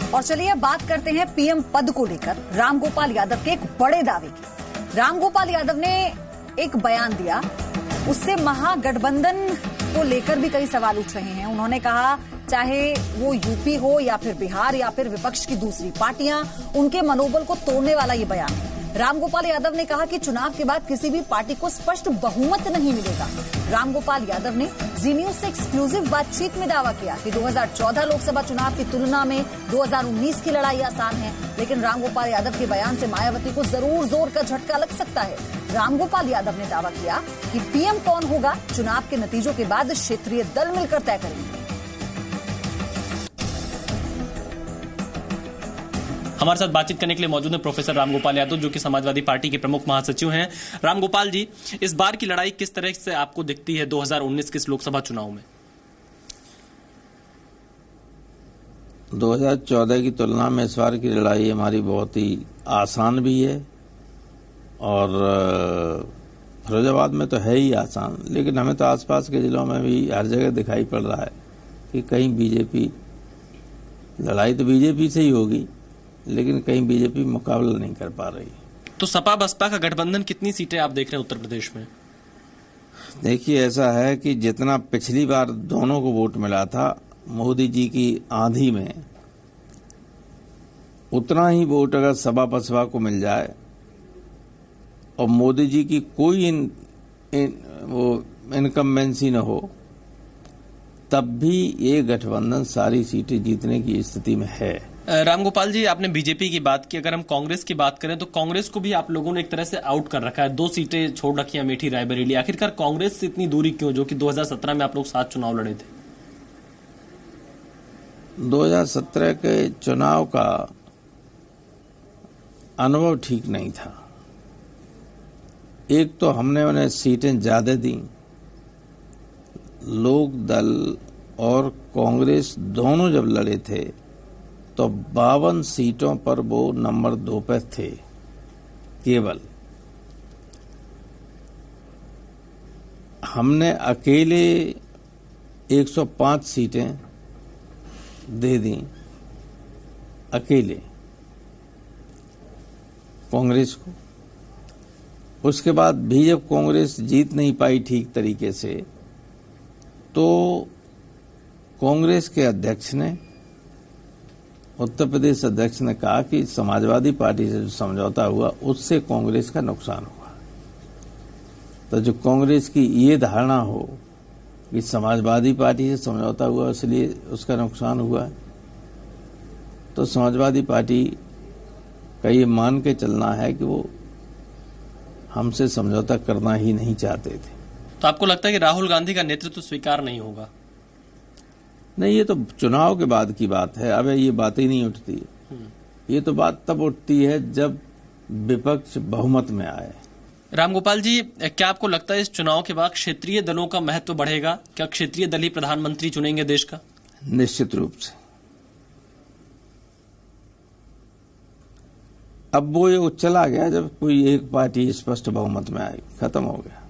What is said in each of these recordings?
और चलिए अब बात करते हैं पीएम पद को लेकर रामगोपाल यादव के एक बड़े दावे की। रामगोपाल यादव ने एक बयान दिया, उससे महागठबंधन को लेकर भी कई सवाल उठ रहे हैं। उन्होंने कहा चाहे वो यूपी हो या फिर बिहार या फिर विपक्ष की दूसरी पार्टियां, उनके मनोबल को तोड़ने वाला ये बयान है। रामगोपाल यादव ने कहा कि चुनाव के बाद किसी भी पार्टी को स्पष्ट बहुमत नहीं मिलेगा। रामगोपाल यादव ने जी न्यूज से एक्सक्लूसिव बातचीत में दावा किया कि 2014 लोकसभा चुनाव की तुलना में 2019 की लड़ाई आसान है, लेकिन रामगोपाल यादव के बयान से मायावती को जरूर जोर का झटका लग सकता है। रामगोपाल यादव ने दावा किया कि पीएम कौन होगा चुनाव के नतीजों के बाद क्षेत्रीय दल मिलकर तय करेंगे। हमारे साथ बातचीत करने के लिए मौजूद है प्रोफेसर रामगोपाल यादव, जो कि समाजवादी पार्टी के प्रमुख महासचिव हैं। रामगोपाल जी, इस बार की लड़ाई किस तरह से आपको दिखती है 2019 के इस लोकसभा चुनाव में? 2014 की तुलना में इस बार की लड़ाई हमारी बहुत ही आसान भी है और फिरोजाबाद में तो है ही आसान, लेकिन हमें तो आसपास के जिलों में भी हर जगह दिखाई पड़ रहा है कि कहीं बीजेपी, लड़ाई तो बीजेपी से ही होगी, लेकिन कहीं बीजेपी मुकाबला नहीं कर पा रही। तो सपा बसपा का गठबंधन कितनी सीटें आप देख रहे हैं उत्तर प्रदेश में? देखिए, ऐसा है कि जितना पिछली बार दोनों को वोट मिला था मोदी जी की आंधी में, उतना ही वोट अगर सपा बसपा को मिल जाए और मोदी जी की कोई इनकम्बेंसी न हो, तब भी ये गठबंधन सारी सीटें जीतने की स्थिति में है। रामगोपाल जी, आपने बीजेपी की बात की, अगर हम कांग्रेस की बात करें तो कांग्रेस को भी आप लोगों ने एक तरह से आउट कर रखा है। 2 सीटें छोड़ रखी है, अमेठी रायबरेली। आखिरकार कांग्रेस से इतनी दूरी क्यों, जो कि 2017 में आप लोग साथ चुनाव लड़े थे? 2017 के चुनाव का अनुभव ठीक नहीं था। एक तो हमने उन्हें सीटें ज्यादा दी, लोक दल और कांग्रेस दोनों जब लड़े थे तो 52 सीटों पर वो नंबर 2 पर थे केवल। हमने अकेले 105 सीटें दे दी अकेले कांग्रेस को। उसके बाद भी जब कांग्रेस जीत नहीं पाई ठीक तरीके से, तो कांग्रेस के अध्यक्ष ने, उत्तर प्रदेश अध्यक्ष ने कहा कि समाजवादी पार्टी से जो समझौता हुआ उससे कांग्रेस का नुकसान हुआ। तो जो कांग्रेस की ये धारणा हो कि समाजवादी पार्टी से समझौता हुआ इसलिए उसका नुकसान हुआ, तो समाजवादी पार्टी का ये मान के चलना है कि वो हमसे समझौता करना ही नहीं चाहते थे। तो आपको लगता है कि राहुल गांधी का नेतृत्व स्वीकार नहीं होगा? नहीं, ये तो चुनाव के बाद की बात है। अब ये बात ही नहीं उठती। ये तो बात तब उठती है जब विपक्ष बहुमत में आए। रामगोपाल जी, क्या आपको लगता है इस चुनाव के बाद क्षेत्रीय दलों का महत्व बढ़ेगा? क्या क्षेत्रीय दल ही प्रधानमंत्री चुनेंगे देश का? निश्चित रूप से। अब वो चला गया जब कोई एक पार्टी स्पष्ट बहुमत में आई, खत्म हो गया।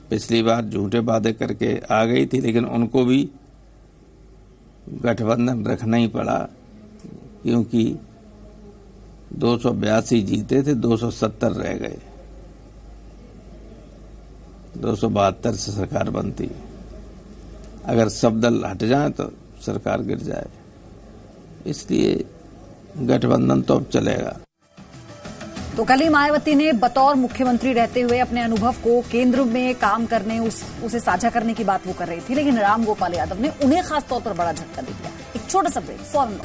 पिछली बार झूठे वादे करके आ गई थी, लेकिन उनको भी गठबंधन रखना ही पड़ा, क्योंकि 282 जीते थे, 270 रह गए। 272 से सरकार बनती। अगर सब दल हट जाए तो सरकार गिर जाए, इसलिए गठबंधन तो अब चलेगा। तो कल ही मायावती ने बतौर मुख्यमंत्री रहते हुए अपने अनुभव को केंद्र में काम करने, उसे साझा करने की बात वो कर रही थी, लेकिन रामगोपाल यादव ने उन्हें खास तौर पर बड़ा झटका दे दिया। एक छोटा सा ब्रेक, फौरन